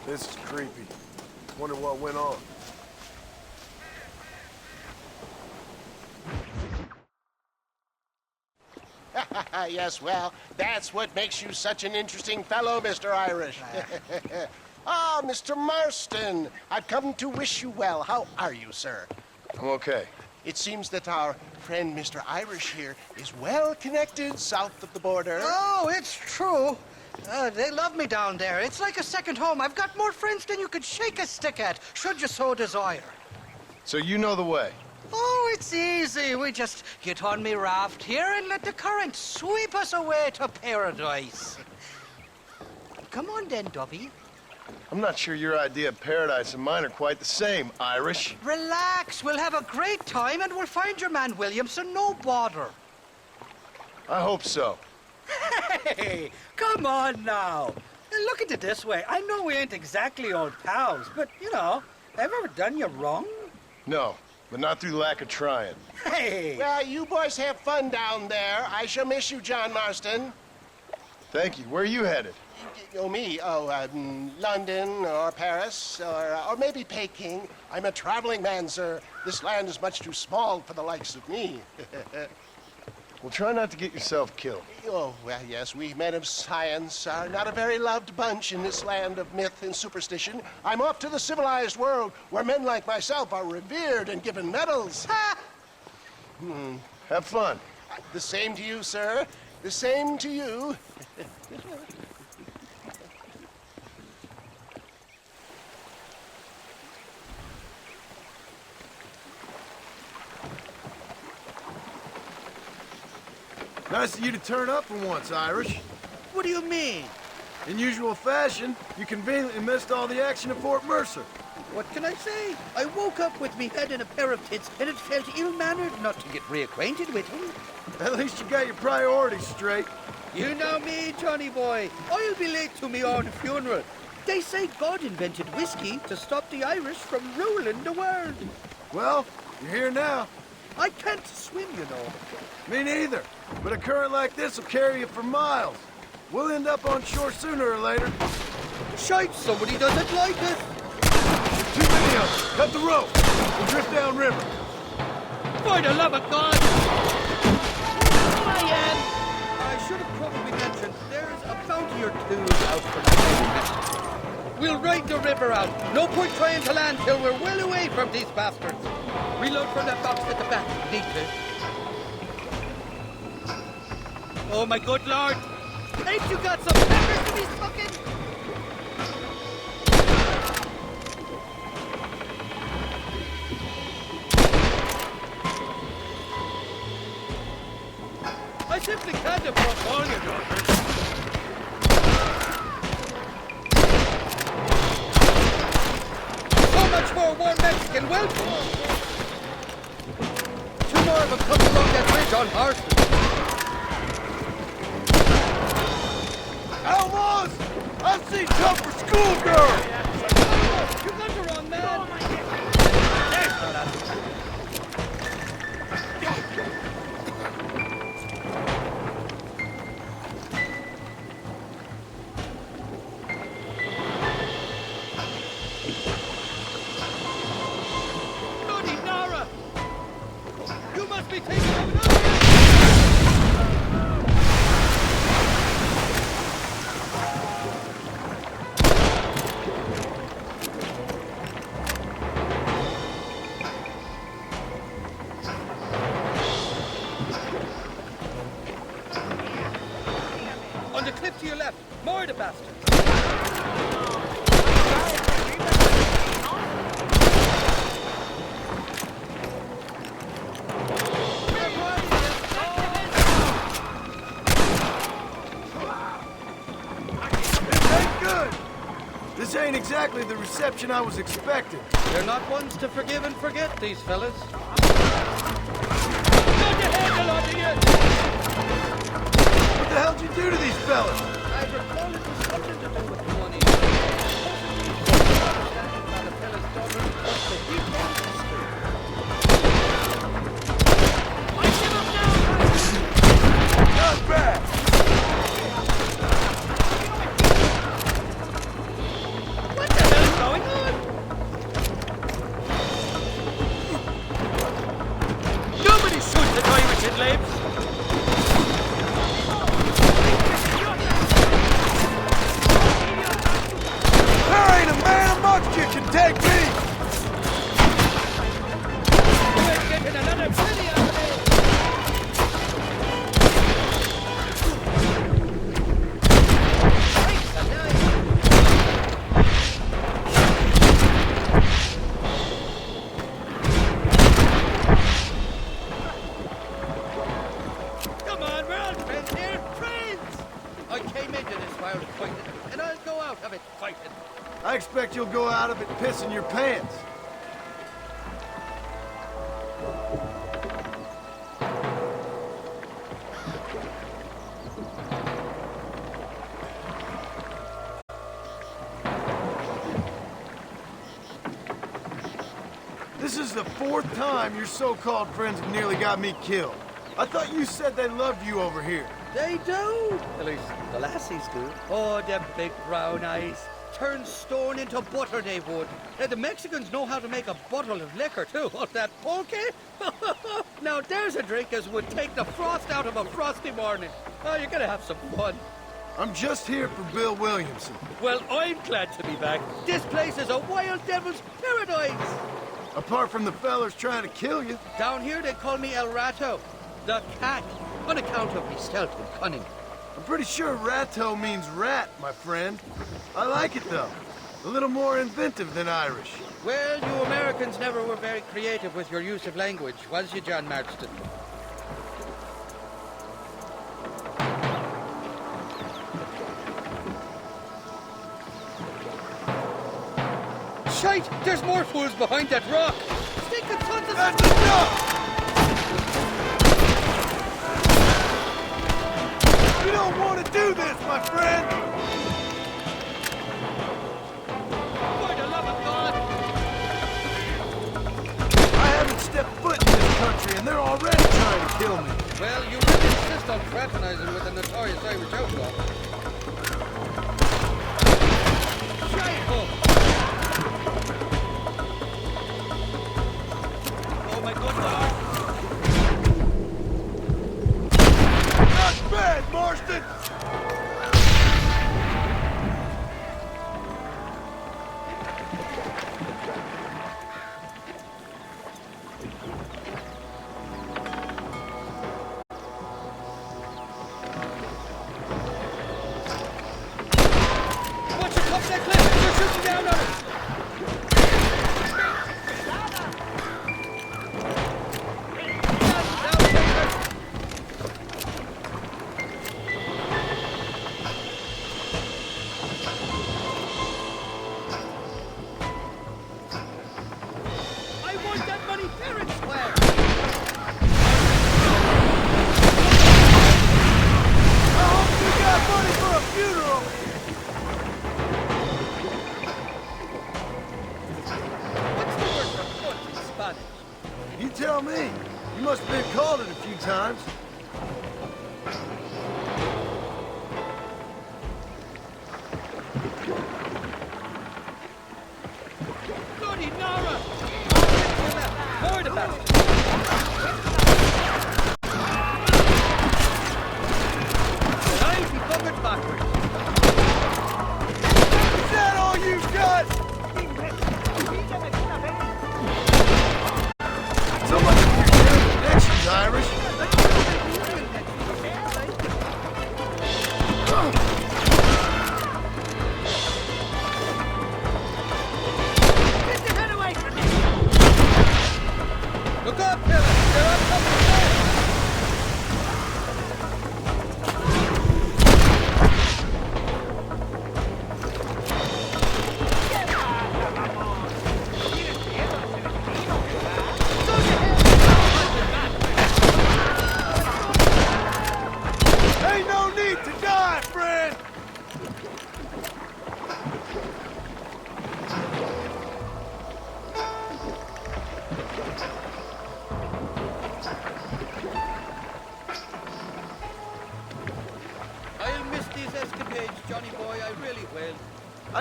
This is creepy. Wonder what went on. Yes, well, that's what makes you such an interesting fellow, Mr. Irish. Ah, Mr. Marston, I've come to wish you well. How are you, sir? I'm okay. It seems that our friend Mr. Irish here is well connected south of the border. Oh, it's true. They love me down there. It's like a second home. I've got more friends than you could shake a stick at, should you so desire. So you know the way? Oh, it's easy. We just get on me raft here and let the current sweep us away to paradise. Come on then, Dovey. I'm not sure your idea of paradise and mine are quite the same, Irish. Relax. We'll have a great time and we'll find your man Williamson, no bother. I hope so. Hey, come on now. Look at it this way. I know we ain't exactly old pals, but, you know, have I ever done you wrong? No, but not through lack of trying. Hey! Well, you boys have fun down there. I shall miss you, John Marston. Thank you. Where are you headed? Oh, me? Oh, London or Paris or maybe Peking. I'm a traveling man, sir. This land is much too small for the likes of me. Well, try not to get yourself killed. Oh, well, yes, we men of science are not a very loved bunch in this land of myth and superstition. I'm off to the civilized world where men like myself are revered and given medals. Ha! Have fun. The same to you, sir. The same to you. Nice of you to turn up for once, Irish. What do you mean? In usual fashion, you conveniently missed all the action at Fort Mercer. What can I say? I woke up with me head in a pair of tits, and it felt ill-mannered not to get reacquainted with him. At least you got your priorities straight. You know me, Johnny boy. I'll be late to me own funeral. They say God invented whiskey to stop the Irish from ruling the world. Well, you're here now. I can't swim, you know. Me neither. But a current like this will carry you for miles. We'll end up on shore sooner or later. Shite, somebody doesn't like it. Too many of them. Cut the rope. We'll drift downriver. For the love of God! I should have probably mentioned there's a bounty or two out for the We'll ride the river out. No point trying to land till we're well away from these bastards. Reload from that box at the back. Need to. Oh my good lord! Ain't you got some peppers to be smoking? I simply can't approach all your daughters. So much for a warm Mexican welcome. Two more of them coming along that bridge on Marston. Almost! I've seen tougher schoolgirls! You got the wrong man! Bloody Nara! You must be taking another. exactly the reception I was expecting. They're not ones to forgive and forget, these fellas. Got your handle on you! What the hell did you do to these fellas? I recall it was something to do with money. Not bad. What the hell is going on? Nobody shoots the toy which it lives. There ain't a man amongst you can take me! We're getting another penny out of it. Come on, we're all friends here, friends! I came into this world fighting, and I'll go out of it fighting. I expect you'll go out of it pissing your pants. This is the fourth time your so-called friends have nearly got me killed. I thought you said they loved you over here. They do. At least the lassies do. Oh, them big brown eyes. Turn stone into butter, they would. The Mexicans know how to make a bottle of liquor, too. Oh, that pulque? Now, there's a drink as would take the frost out of a frosty morning. Oh, you're gonna have some fun. I'm just here for Bill Williamson. Well, I'm glad to be back. This place is a wild devil's paradise. Apart from the fellas trying to kill you. Down here, they call me El Rato, the cat, on account of me stealth and cunning. I'm pretty sure ratto means rat, my friend. I like it, though. A little more inventive than Irish. Well, you Americans never were very creative with your use of language, was you, John Marston? Shite! There's more fools behind that rock! Stinking tons of... That's enough! You don't want to do this, my friend! For the love of God! I haven't stepped foot in this country, and they're already trying to kill me. Well, you really insist on fraternizing with the notorious Irish outlaw. Shite! Oh, my good Lord! Not bad, Marston! Watch your top that cliff! They're shooting down on us! Down, Taylor! I want that money fair and square! I hope you got money for a funeral! What's the word for foot in Spanish? You tell me. You must have been called it a few times. Bloody Nara! More the bastard! I'll be buggered backwards. Is that all you got? So much for your damn connections, Irish. Get your head away from me! Look up, Taylor! They're on top of the fire!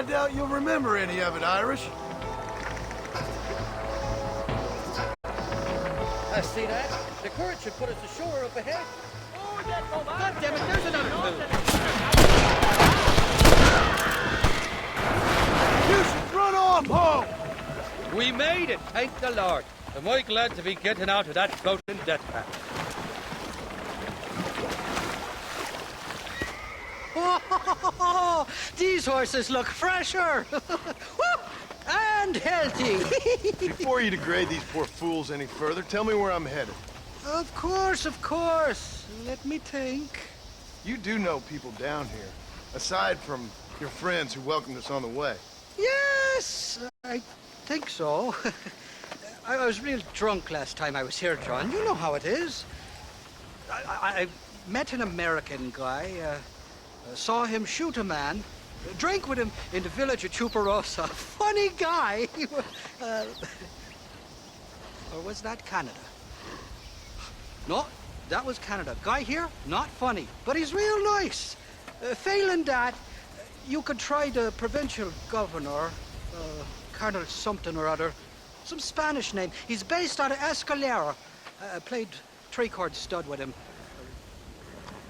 doubt you'll remember any of it, Irish. I see that. The current should put us ashore up ahead. God damn it, there's another tube. You should run off home! We made it, thank the Lord. Am I glad to be getting out of that floating death trap. Oh, these horses look fresher. And healthy. Before you degrade these poor fools any further, tell me where I'm headed. Of course, of course. Let me think. You do know people down here, aside from your friends who welcomed us on the way. Yes, I think so. I was real drunk last time I was here, John. You know how it is. I met an American guy, saw him shoot a man, drank with him in the village of Chuparosa. Funny guy. Or was that Canada? No, that was Canada. Guy here, not funny, but he's real nice. Failing that, you could try the provincial governor, Colonel something or other. Some Spanish name. He's based out of Escalera. Played three-chord stud with him.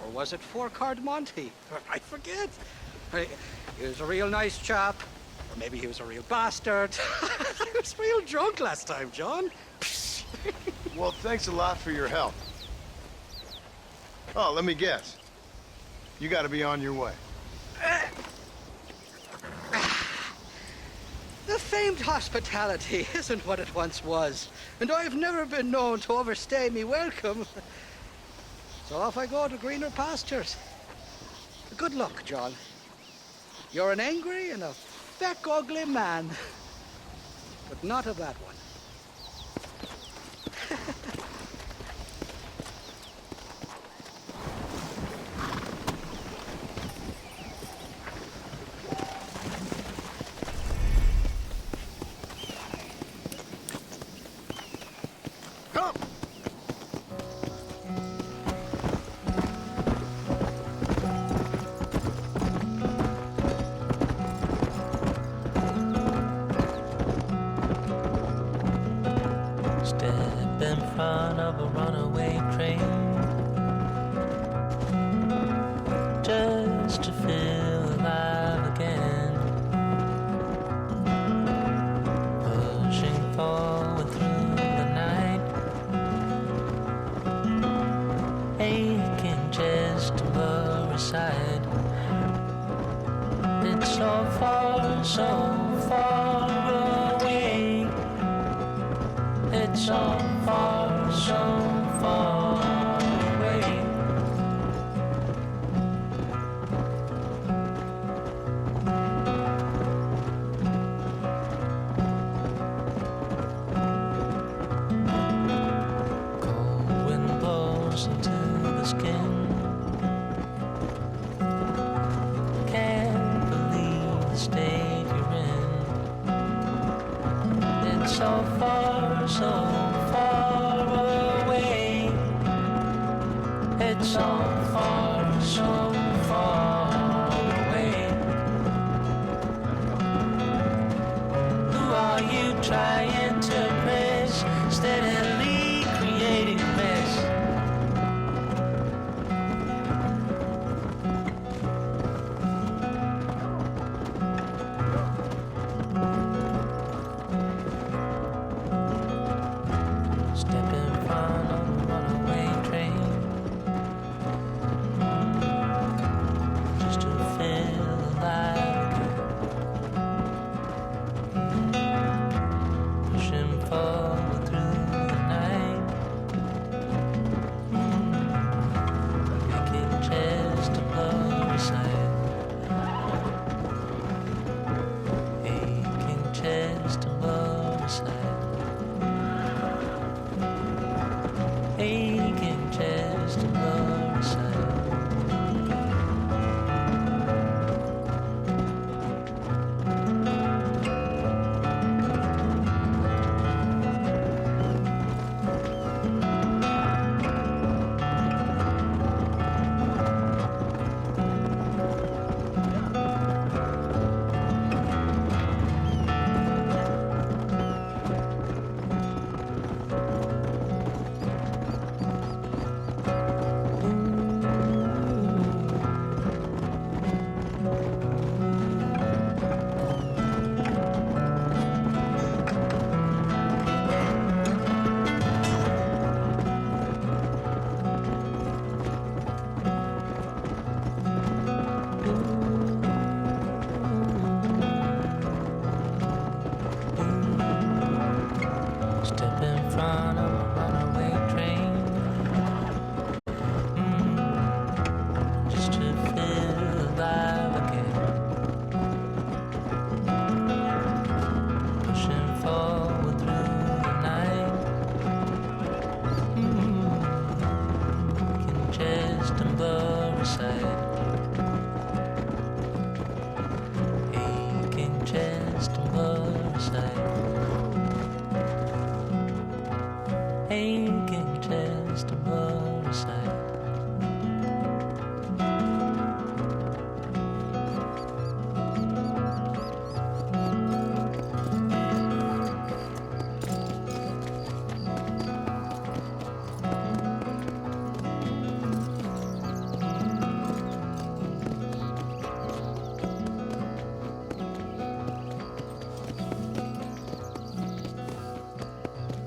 Or was it four-chord Monty? I forget. He was a real nice chap. Or maybe he was a real bastard. I was real drunk last time, John. Well, thanks a lot for your help. Oh, let me guess. You gotta be on your way. The famed hospitality isn't what it once was, and I've never been known to overstay me welcome. So off I go to greener pastures. Good luck, John. You're an angry and a feck ugly man, but not a bad one. Come! Step in front of a runaway train, just to feel alive again, pushing forward through the night, aching just to lower side. It's so far away. It's so far away. Cold wind blows into the skin. Can't believe the state you're in. It's so far away. It's so far away. Who are you trying to impress? Steadily creating mess. Step in front of a runaway train, just to feel alive again. Pushing forward through the night, making just to blow aside, aching just to blow aside. Aching just to blow aside. front of a runaway train. Just to feel alive again. Pushing forward through the night. Aching chest and blurry sight. Aching chest and blurry sight. Aching chest and blurry sight.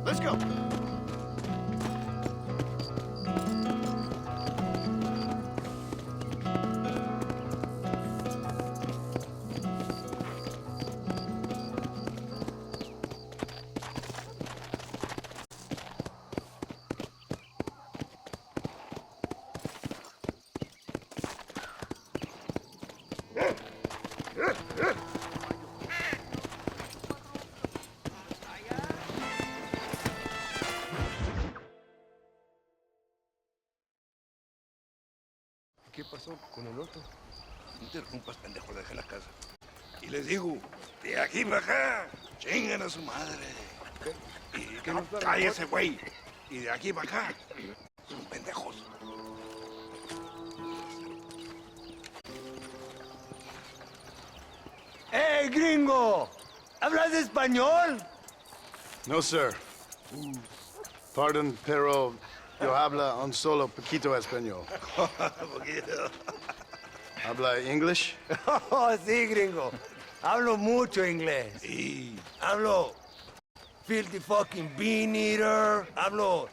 Let's go. ¿Qué pasó con el otro? No interrumpas, pendejo, deja la casa. Y les digo, de aquí para acá, chingan a su madre. Y que no cállese, güey. Y de aquí para acá, son pendejos. ¡Hey, gringo! ¿Hablas español? No, sir. Pardon, pero yo habla un solo poquito español. ¿Habla English? Oh, sí, gringo. Hablo mucho inglés. Sí. Hablo filthy fucking bean eater. Hablo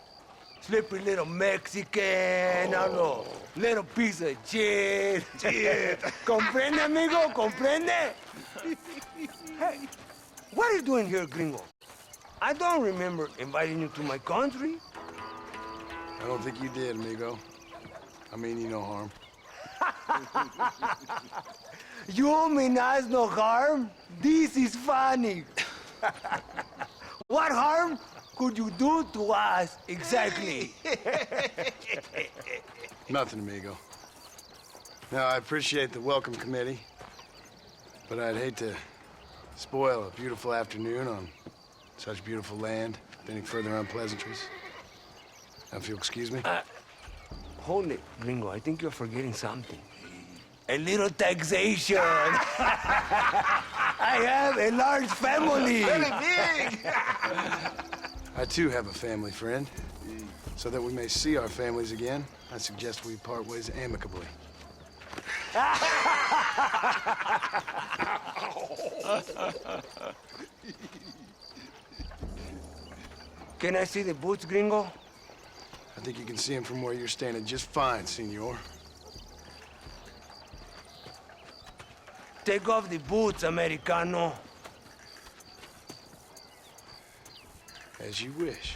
slippery little Mexican. Hablo little piece of shit. Shit. ¿Comprende, amigo? ¿Comprende? Hey, what are you doing here, gringo? I don't remember inviting you to my country. I don't think you did, amigo. I mean you no harm. You mean us no harm? This is funny. What harm could you do to us exactly? Nothing, amigo. Now, I appreciate the welcome committee, but I'd hate to spoil a beautiful afternoon on such beautiful land with any further unpleasantries. Now, if you'll excuse me. Hold it, gringo. I think you're forgetting something. A little taxation. I have a large family. Very big. I, too, have a family friend. So that we may see our families again, I suggest we part ways amicably. Can I see the boots, gringo? I think you can see him from where you're standing just fine, senor. Take off the boots, Americano. As you wish.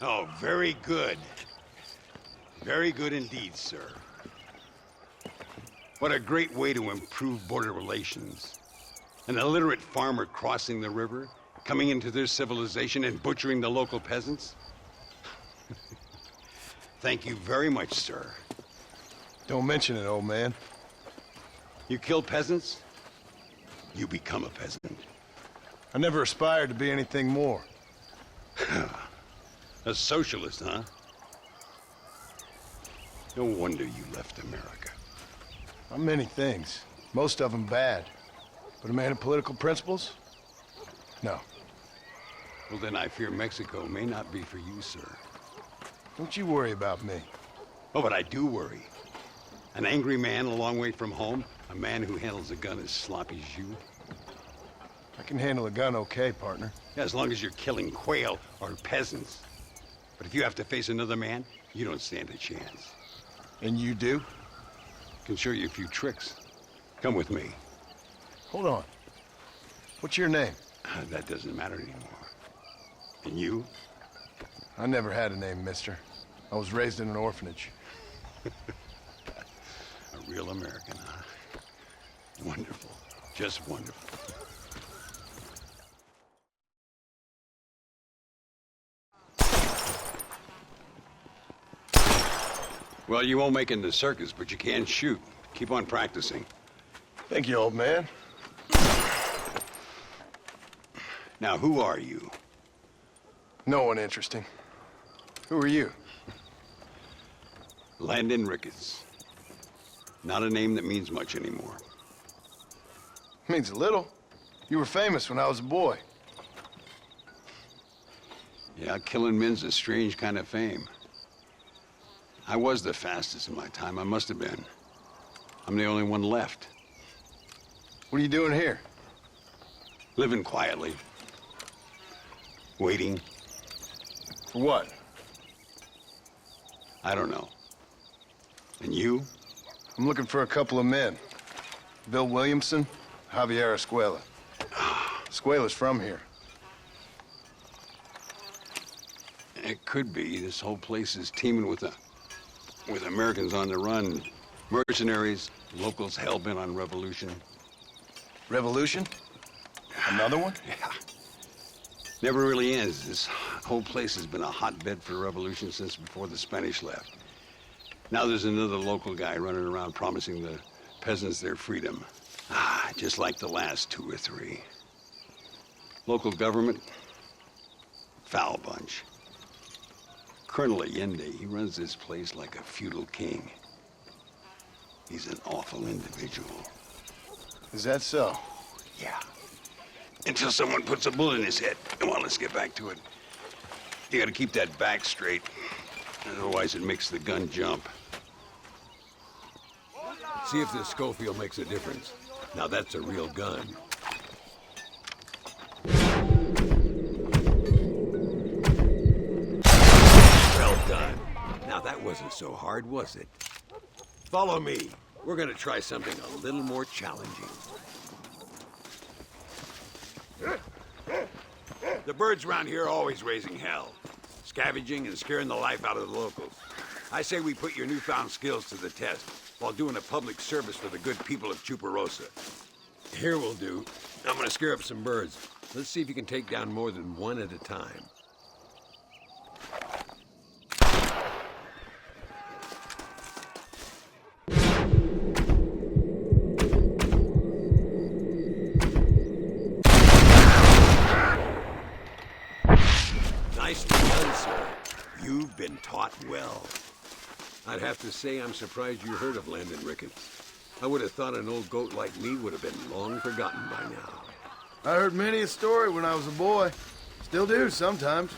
Oh, very good. Very good indeed, sir. What a great way to improve border relations. An illiterate farmer crossing the river, coming into their civilization and butchering the local peasants. Thank you very much, sir. Don't mention it, old man. You kill peasants, you become a peasant. I never aspired to be anything more. A socialist, huh? No wonder you left America. I'm many things. Most of them bad. But a man of political principles? No. Well, then I fear Mexico may not be for you, sir. Don't you worry about me. Oh, but I do worry. An angry man a long way from home, a man who handles a gun as sloppy as you. I can handle a gun okay, partner. As long as you're killing quail or peasants. But if you have to face another man, you don't stand a chance. And you do? Can show you a few tricks. Come with me. Hold on. What's your name? That doesn't matter anymore. And you? I never had a name, mister. I was raised in an orphanage. A real American, huh? Wonderful. Just wonderful. Well, you won't make it in the circus, but you can shoot. Keep on practicing. Thank you, old man. Now, who are you? No one interesting. Who are you? Landon Ricketts. Not a name that means much anymore. Means a little. You were famous when I was a boy. Yeah, killing men's a strange kind of fame. I was the fastest in my time. I must have been. I'm the only one left. What are you doing here? Living quietly. Waiting. For what? I don't know. And you? I'm looking for a couple of men. Bill Williamson, Javier Escuela. Escuela's from here. It could be. This whole place is teeming with Americans on the run. Mercenaries, locals hell-bent on revolution. Revolution? Another one? Yeah. Never really ends. This whole place has been a hotbed for revolution since before the Spanish left. Now there's another local guy running around promising the peasants their freedom. Just like the last 2 or 3. Local government, foul bunch. Colonel Allende, he runs this place like a feudal king. He's an awful individual. Is that so? Yeah. Until someone puts a bullet in his head. Come on, let's get back to it. You gotta keep that back straight. Otherwise it makes the gun jump. See if this Schofield makes a difference. Now that's a real gun. Well done. Now that wasn't so hard, was it? Follow me. We're gonna try something a little more challenging. The birds around here are always raising hell, scavenging and scaring the life out of the locals. I say we put your newfound skills to the test while doing a public service for the good people of Chuparosa. Here will do. I'm gonna scare up some birds. Let's see if you can take down more than one at a time. Nicely done, sir. You've been taught well. I'd have to say I'm surprised you heard of Landon Ricketts. I would have thought an old goat like me would have been long forgotten by now. I heard many a story when I was a boy. Still do sometimes.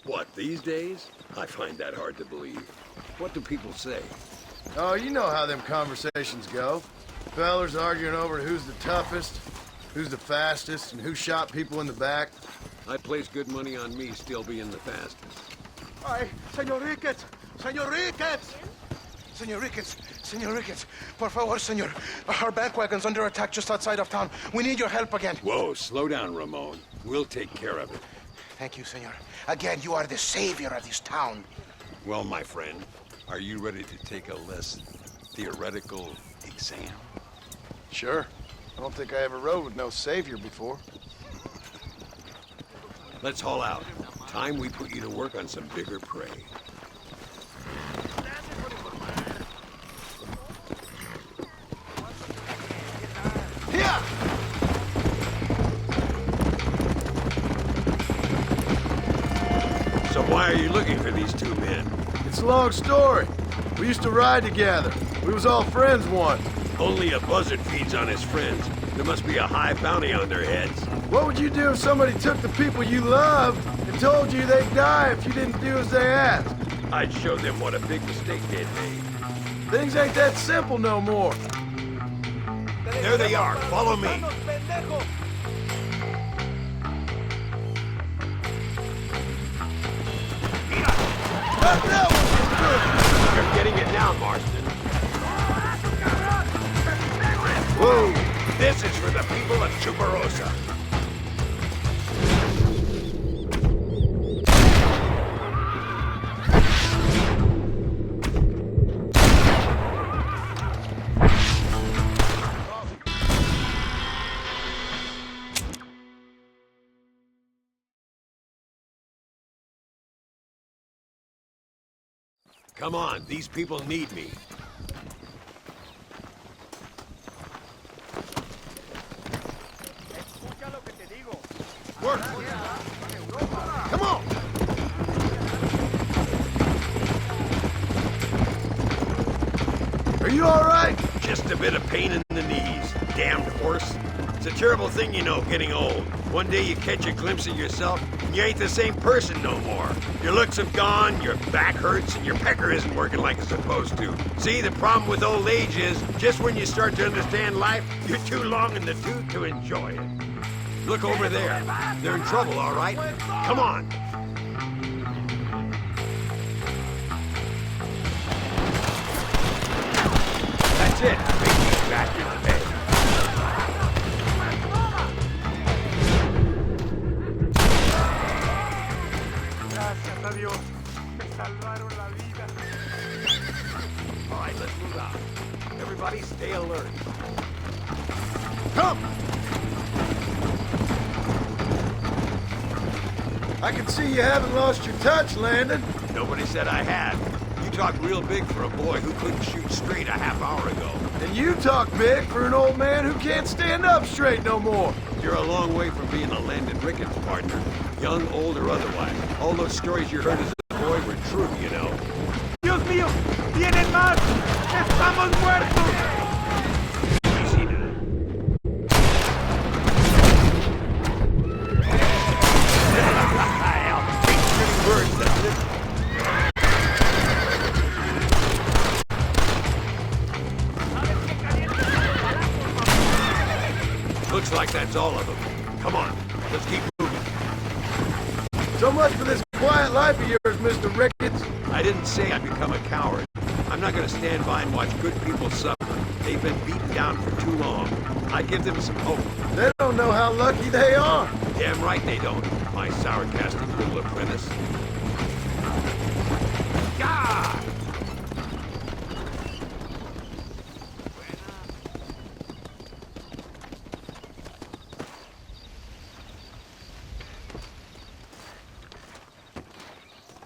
What, these days? I find that hard to believe. What do people say? Oh, you know how them conversations go. Fellers arguing over who's the toughest, who's the fastest, and who shot people in the back. I'd place good money on me still being the fastest. Ay, Señor Ricketts! Señor Ricketts! Señor Ricketts! Señor Ricketts! Por favor, señor. Our bank wagon's under attack just outside of town. We need your help again. Whoa, slow down, Ramon. We'll take care of it. Thank you, senor. Again, you are the savior of this town. Well, my friend, are you ready to take a less theoretical exam? Sure. I don't think I ever rode with no savior before. Let's haul out. Time we put you to work on some bigger prey. Here! So why are you looking for these 2 men? It's a long story. We used to ride together. We was all friends once. Only a buzzard feeds on his friends. There must be a high bounty on their heads. What would you do if somebody took the people you loved and told you they'd die if you didn't do as they asked? I'd show them what a big mistake they'd made. Things ain't that simple no more. There they are. Follow me. Come on, these people need me. Work! Come on! Are you all right? Just a bit of pain in the knees. Damned horse. It's a terrible thing, you know, getting old. One day you catch a glimpse of yourself, and you ain't the same person no more. Your looks have gone, your back hurts, and your pecker isn't working like it's supposed to. See, the problem with old age is, just when you start to understand life, you're too long in the tooth to enjoy it. Look over there. They're in trouble, all right? Come on. That's it. Make these bastards pay. Gracias a Dios. Me salvaron la vida. All right, let's move out. Everybody stay alert. Come! I can see you haven't lost your touch, Landon. Nobody said I had. You talk real big for a boy who couldn't shoot straight a half hour ago. And you talk big for an old man who can't stand up straight no more. You're a long way from being a Landon Ricketts partner. Young, old, or otherwise. All those stories you heard as a boy were true, you know. Dios mío, vienen más. Estamos muertos. Easy now. I'll take pretty words, doesn't it? Looks like that's all of them. Come on, let's keep moving. So much for this quiet life of yours, Mr. Ricketts. I didn't say I'd become a coward. I'm not gonna stand by and watch good people suffer. They've been beaten down for too long. I give them some hope. They don't know how lucky they are. Damn right they don't, my sour-casting little apprentice. God!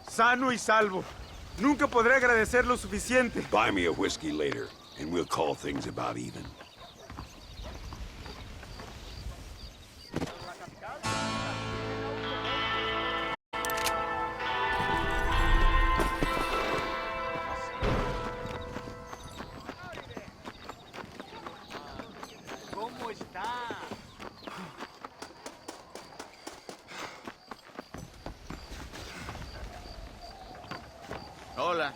Sano y salvo. Nunca podré agradecer lo suficiente. Buy me a whiskey later, and we'll call things about even. ¿Cómo está? Hola.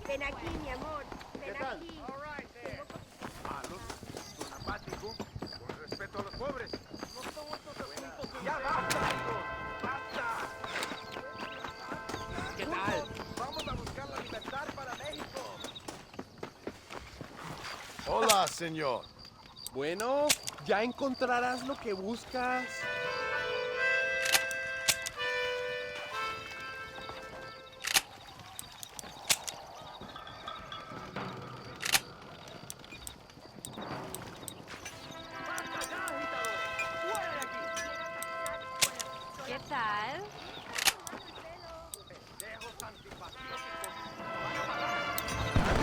Ven aquí, mi amor. Ven aquí. Malos, don apático, con respeto a los pobres. No son estos asuntos. ¡Ya basta, hijos! ¡Basta! ¿Qué tal? Vamos a buscar la libertad para México. Hola, señor. Bueno, ya encontrarás lo que buscas. ¿Qué tal?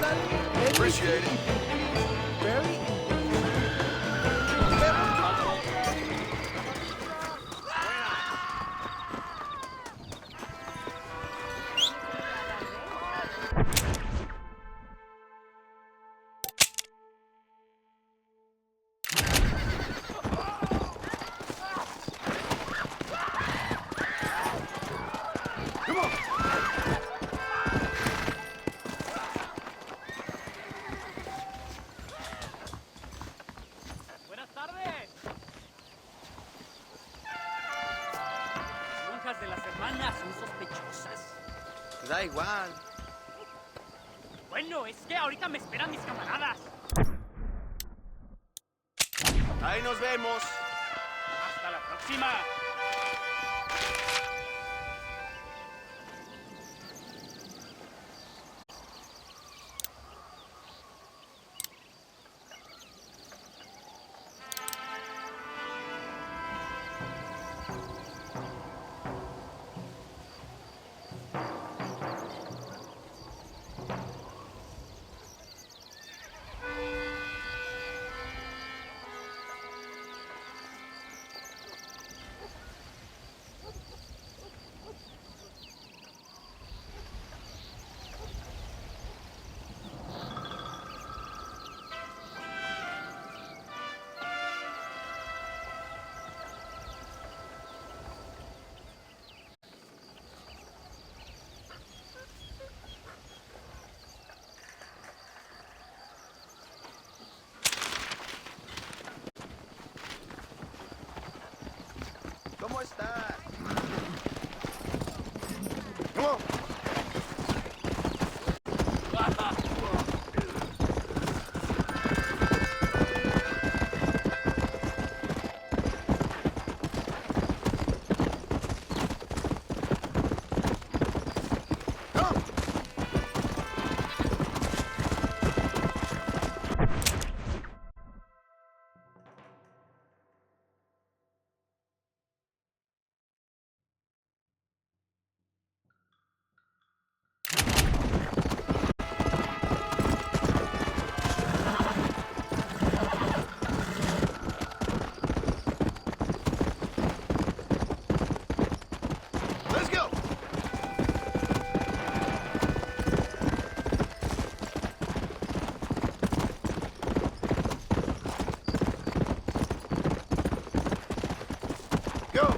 Appreciate it. Very Buenas tardes. Las monjas de las hermanas son sospechosas. Da igual. Bueno, es que ahorita me esperan mis camaradas. Ahí nos vemos. Hasta la próxima. ¿Cómo estás? Come on. Let's go. Go.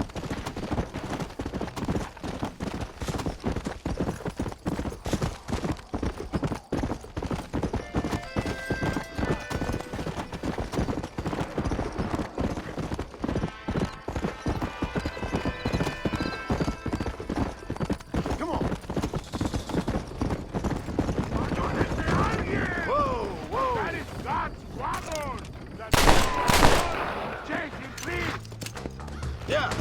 Come on. Whoa, whoa. That is God's wagon. Change it, please. Yeah.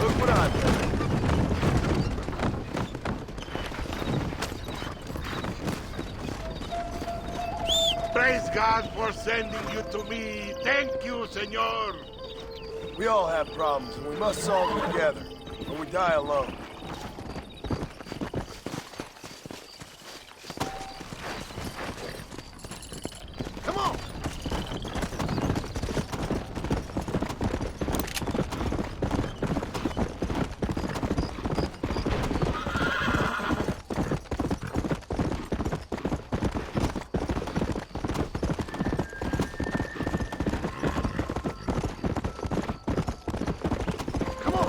Look what I've done. Praise God for sending you to me. Thank you, senor. We all have problems, and we must solve them together, or we die alone. Come on! Come on!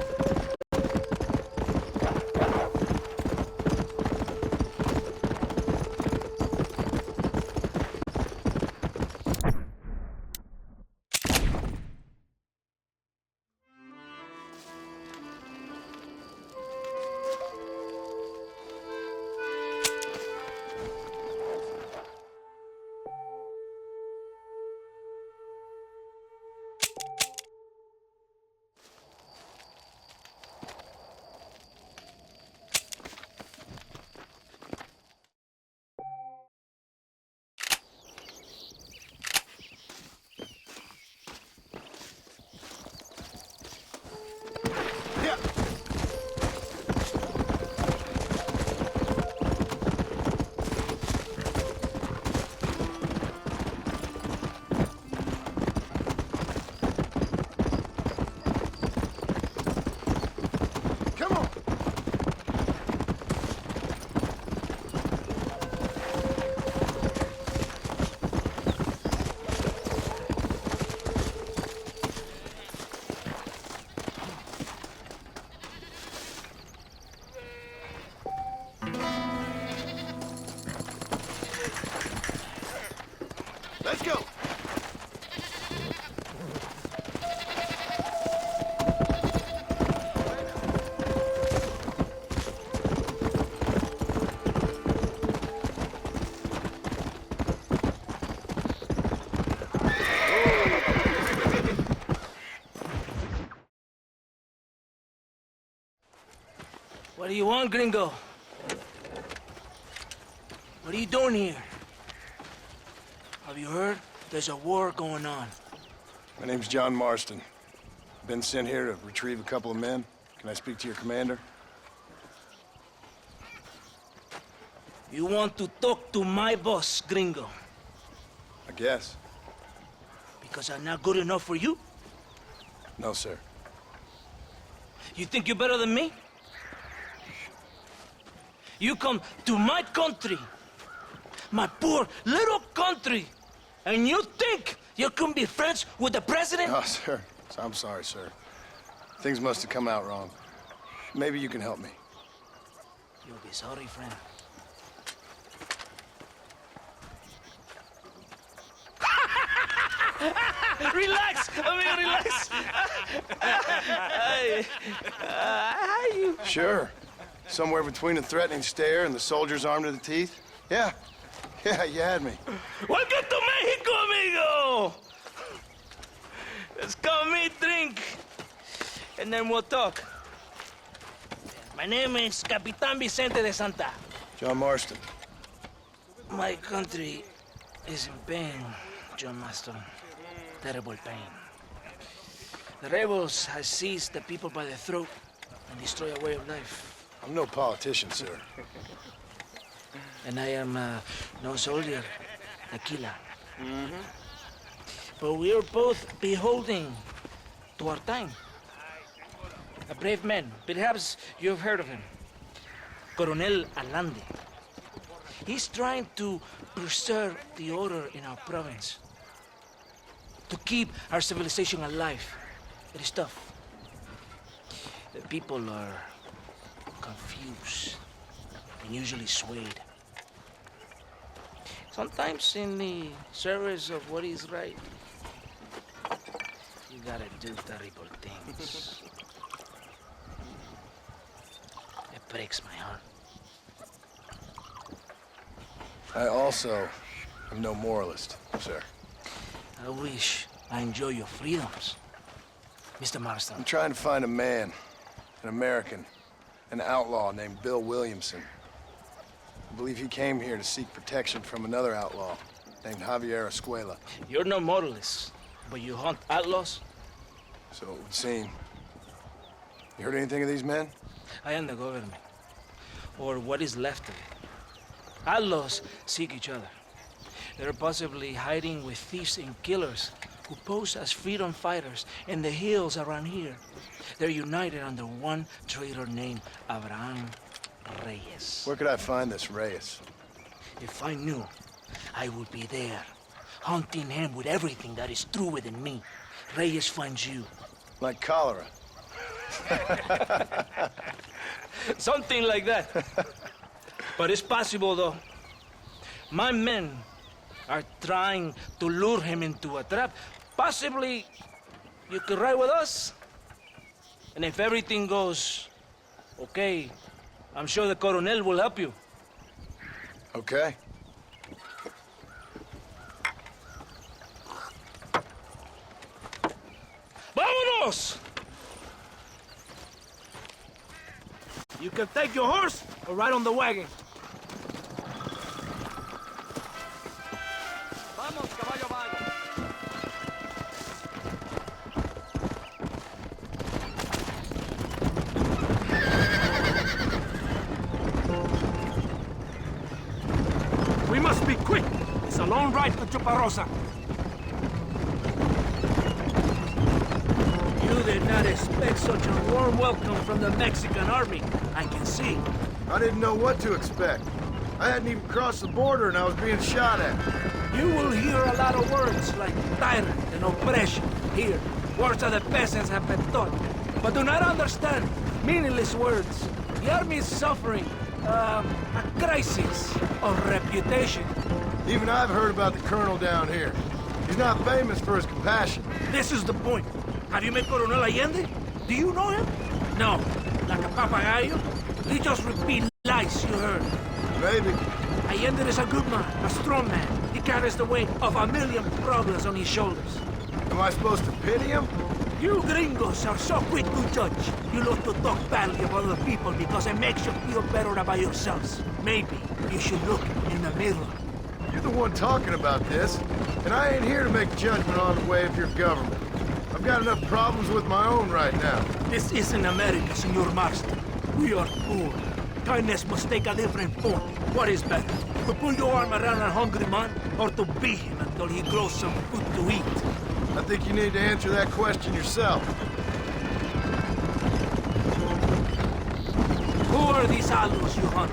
What do you want, gringo? What are you doing here? Have you heard? There's a war going on. My name's John Marston. Been sent here to retrieve a couple of men. Can I speak to your commander? You want to talk to my boss, gringo? I guess. Because I'm not good enough for you? No, sir. You think you're better than me? You come to my country, my poor little country, and you think you can be friends with the president? Oh, sir. I'm sorry, sir. Things must have come out wrong. Maybe you can help me. You'll be sorry, friend. Relax, amigo, relax. Sure. Somewhere between a threatening stare and the soldier's arm to the teeth? Yeah. Yeah, you had me. Welcome to Mexico, amigo! Let's come meet, drink, and then we'll talk. My name is Capitan Vicente de Santa. John Marston. My country is in pain, John Marston. Terrible pain. The rebels have seized the people by the throat and destroy a way of life. I'm no politician, sir. And I am no soldier, a killer. But we are both beholding to our time. A brave man, perhaps you've heard of him. Coronel Allende. He's trying to preserve the order in our province. To keep our civilization alive. It is tough. The people are confused and usually swayed. Sometimes in the service of what is right, you gotta do terrible things. It breaks my heart. I also am no moralist, sir. I wish I enjoy your freedoms, Mr. Marston. I'm trying to find a man, an American, an outlaw named Bill Williamson. I believe he came here to seek protection from another outlaw named Javier Escuela. You're no moralist, but you hunt outlaws? So it would seem. You heard anything of these men? I am the government, or what is left of it. Outlaws seek each other. They're possibly hiding with thieves and killers who pose as freedom fighters in the hills around here. They're united under one traitor named Abraham Reyes. Where could I find this Reyes? If I knew, I would be there, hunting him with everything that is true within me. Reyes finds you. Like cholera. Something like that. But it's possible, though. My men are trying to lure him into a trap. Possibly you could ride with us. And if everything goes okay, I'm sure the Coronel will help you. Okay. ¡Vámonos! You can take your horse or ride on the wagon. Vamos, caballo vago. We must be quick. It's a long ride to Chuparosa. You did not expect such a warm welcome from the Mexican army. I can see. I didn't know what to expect. I hadn't even crossed the border and I was being shot at. You will hear a lot of words like tyrant and oppression here. Words that the peasants have been taught. But do not understand meaningless words. The army is suffering a crisis of reputation. Even I've heard about the colonel down here. He's not famous for his compassion. This is the point. Have you met Coronel Allende? Do you know him? No. Like a papagayo? He just repeats lies you heard. Maybe. Allende is a good man, a strong man. He carries the weight of 1,000,000 problems on his shoulders. Am I supposed to pity him? You gringos are so quick to judge. You love to talk badly of other people because it makes you feel better about yourselves. Maybe you should look in the mirror. You're the one talking about this, and I ain't here to make judgment on the way of your government. I've got enough problems with my own right now. This isn't America, Senor Marston. We are poor. Kindness must take a different form. What is better, to put your arm around a hungry man, or to beat him until he grows some food to eat? I think you need to answer that question yourself. Who are these aldos you hunt?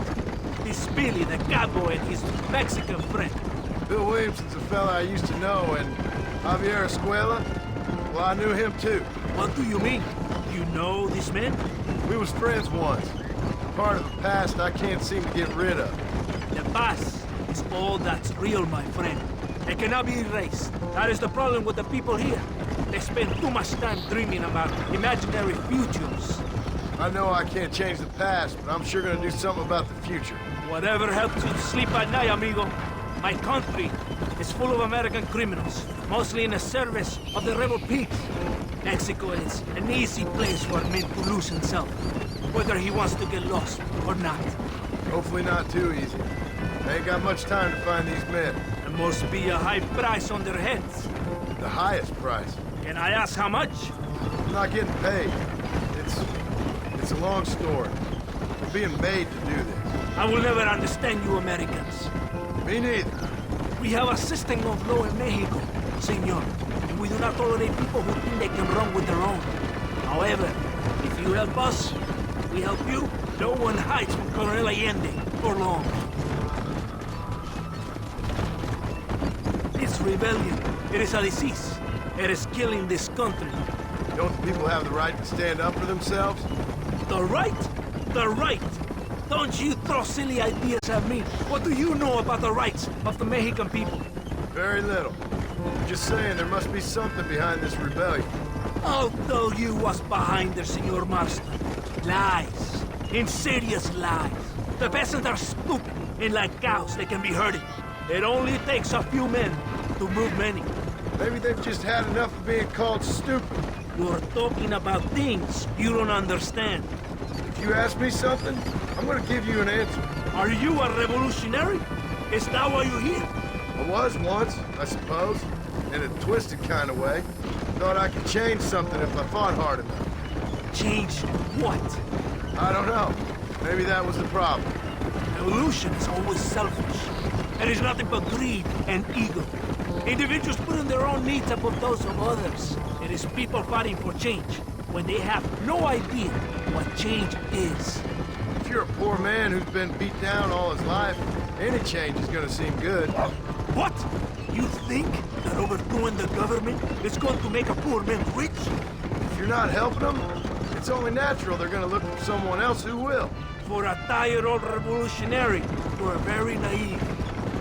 This Billy, the cowboy, and his Mexican friend. Bill Williamson's a fella I used to know, and Javier Escuela, well, I knew him too. What do you mean? You know this man? We was friends once. Part of the past I can't seem to get rid of. The past is all that's real, my friend. It cannot be erased. That is the problem with the people here. They spend too much time dreaming about imaginary futures. I know I can't change the past, but I'm sure gonna do something about the future. Whatever helps you sleep at night, amigo. My country is full of American criminals, mostly in the service of the rebel pigs. Mexico is an easy place for a man to lose himself, whether he wants to get lost or not. Hopefully not too easy. I ain't got much time to find these men. There must be a high price on their heads. The highest price. Can I ask how much? I'm not getting paid. It's a long story. We're being made to do this. I will never understand you Americans. Me neither. We have a system of law in Mexico, senor, and we do not tolerate people who think they can run with their own. However, if you help us, we help you. No one hides from Colonel Allende for long. This rebellion, it is a disease. It is killing this country. Don't the people have the right to stand up for themselves? The right? The right! Don't you throw silly ideas at me. What do you know about the rights of the Mexican people? Very little. I'm just saying there must be something behind this rebellion. I'll tell you what's behind there, Senor Marston. Lies. Insidious lies. The peasants are stupid, and like cows, they can be herded. It only takes a few men to move many. Maybe they've just had enough of being called stupid. You're talking about things you don't understand. If you ask me something, I'm gonna give you an answer. Are you a revolutionary? Is that why you're here? I was once, I suppose. In a twisted kind of way. Thought I could change something if I fought hard enough. Change what? I don't know. Maybe that was the problem. Revolution is always selfish. It is nothing but greed and ego. Individuals putting their own needs above those of others. It is people fighting for change, when they have no idea what change is. If you're a poor man who's been beat down all his life, any change is gonna seem good. What? You think that overthrowing the government is going to make a poor man rich? If you're not helping them, it's only natural they're gonna look for someone else who will. For a tired old revolutionary, you're very naive.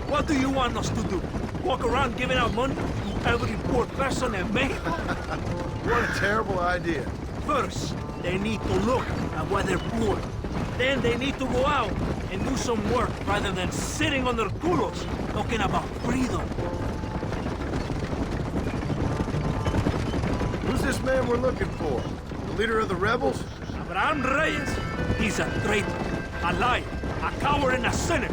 What do you want us to do? Walk around giving out money to every poor person in Mexico? What a terrible idea. First, they need to look at why they're poor. Then they need to go out and do some work rather than sitting on their culos talking about freedom. Who's this man we're looking for? The leader of the rebels? Abraham Reyes, he's a traitor, a liar, a coward and a sinner.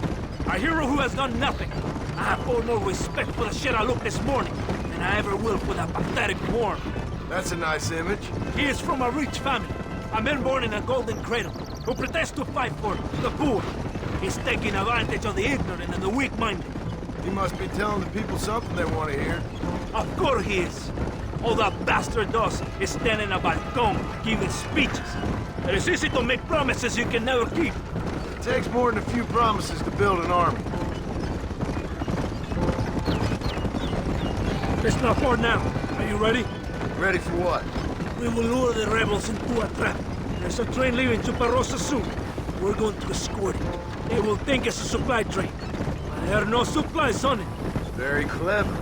A hero who has done nothing. I have far more respect for the shit I looked this morning than I ever will for that pathetic worm. That's a nice image. He is from a rich family, a man born in a golden cradle, who pretends to fight for the poor. He's taking advantage of the ignorant and the weak-minded. He must be telling the people something they want to hear. Of course he is. All that bastard does is stand in a balcony giving speeches. It is easy to make promises you can never keep. It takes more than a few promises to build an army. It's not far now. Are you ready? Ready for what? We will lure the rebels into a trap. There's a train leaving Chuparosa soon. We're going to escort it. They will think it's a supply train. But there are no supplies on it. Very clever.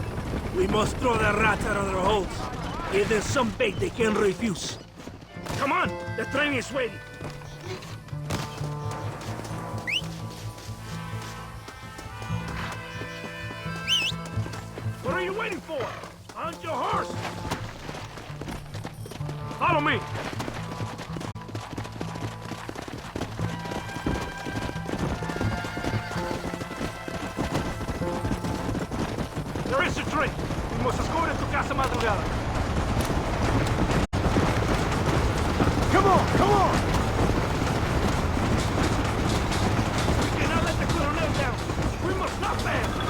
We must throw the rats out of their holes. Give them some bait they can refuse. Come on! The train is waiting. What are you waiting for? On your horse! Follow me! There is a train. We must escort it to Casa Madrugada. Come on, come on! We cannot let the Coronel down. We must not fail.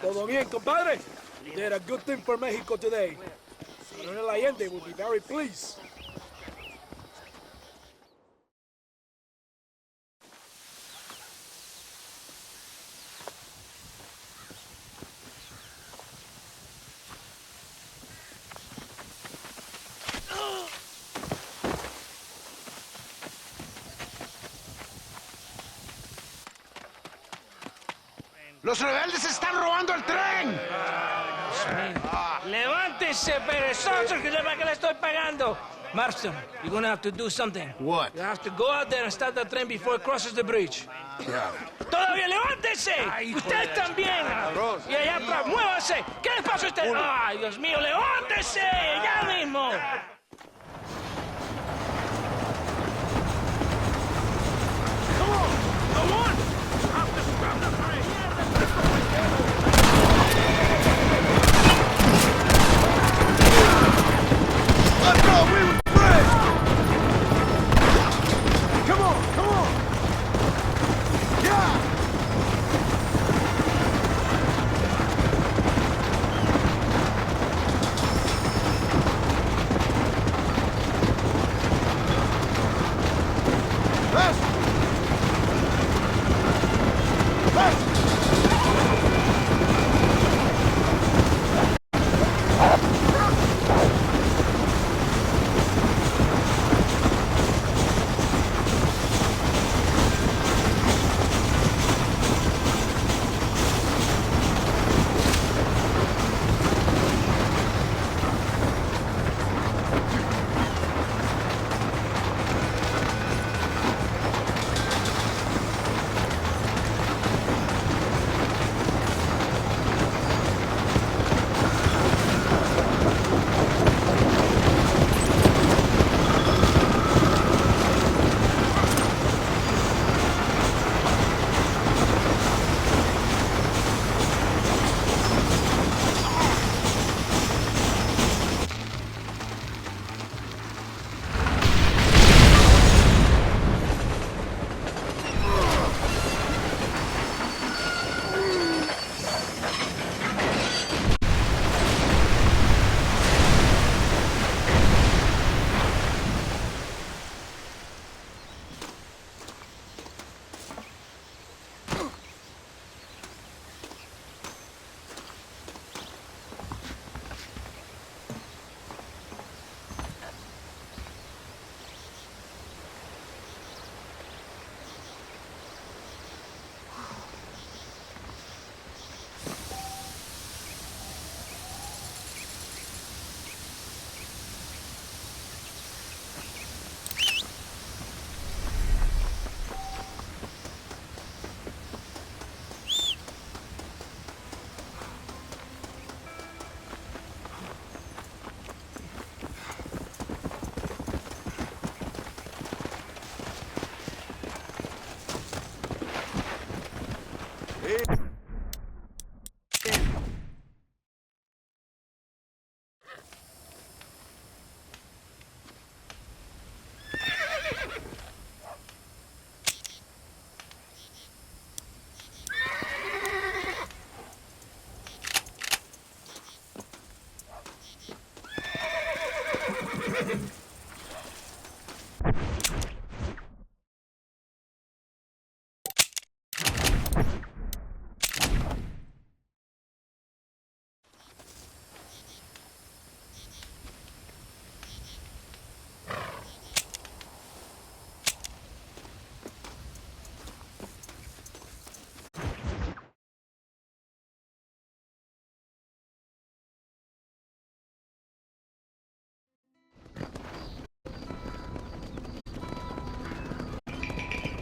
¿Todo bien, compadre? You did a good thing for Mexico today. Coronel Allende will be very pleased. ¡Los rebeldes están robando el tren! ¡Levántese, perezosos, que para qué le estoy pagando! Marston, you're gonna have to do something. What? You have to go out there and stop the train before it crosses the bridge. Yeah. ¡Todavía levántese! ¡Usted también! Y allá atrás, muévase. ¿Qué le pasa a usted? ¡Ay, Dios mío, levántese! ¡Ya mismo! Let's go! We were friends! Come on! Come on! Yeah! Left! Left!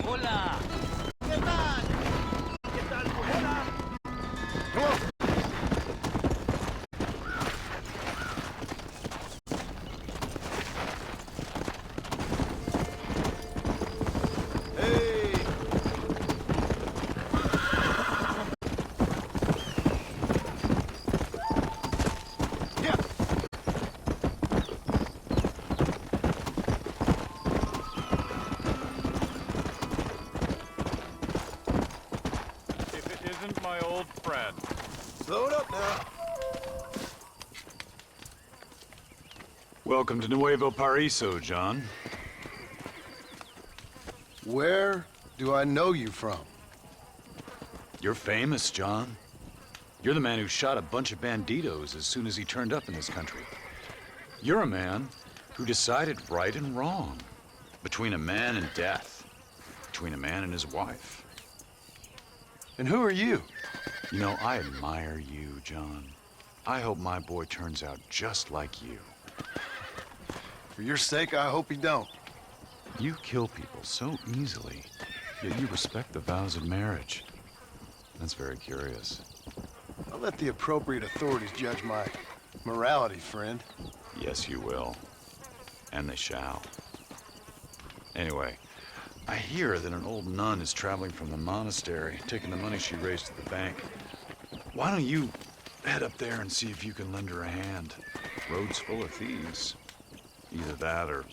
Hola. ¿Qué tal? ¿Qué tal, Hola? Come on! My old friend. Slow it up now. Welcome to Nuevo Paraiso, John. Where do I know you from? You're famous, John. You're the man who shot a bunch of banditos as soon as he turned up in this country. You're a man who decided right and wrong, between a man and death, between a man and his wife. And who are you? You know, I admire you, John. I hope my boy turns out just like you. For your sake, I hope he don't. You kill people so easily, yet you respect the vows of marriage. That's very curious. I'll let the appropriate authorities judge my morality, friend. Yes, you will. And they shall. Anyway, I hear that an old nun is traveling from the monastery, taking the money she raised to the bank. Why don't you head up there and see if you can lend her a hand? Road's full of thieves. Either that or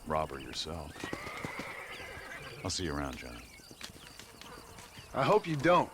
rob her yourself. I'll see you around, John. I hope you don't.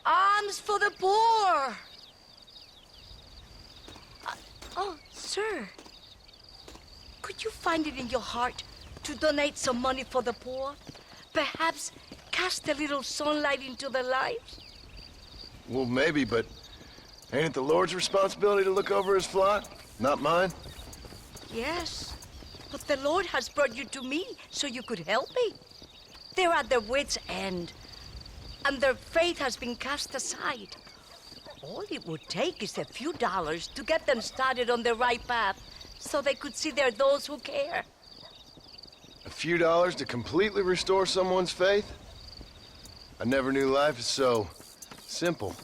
Arms for the poor! Oh, sir. Could you find it in your heart to donate some money for the poor? Perhaps cast a little sunlight into their lives? Well, maybe, but ain't it the Lord's responsibility to look over his flock? Not mine? Yes, but the Lord has brought you to me so you could help me. They're at their wits' end, and their faith has been cast aside. All it would take is a few dollars to get them started on the right path so they could see they're those who care. A few dollars to completely restore someone's faith? I never knew life is so simple.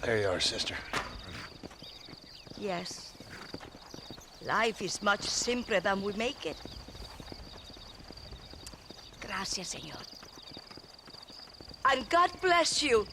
There you are, sister. Yes. Life is much simpler than we make it. Gracias, Señor. And God bless you.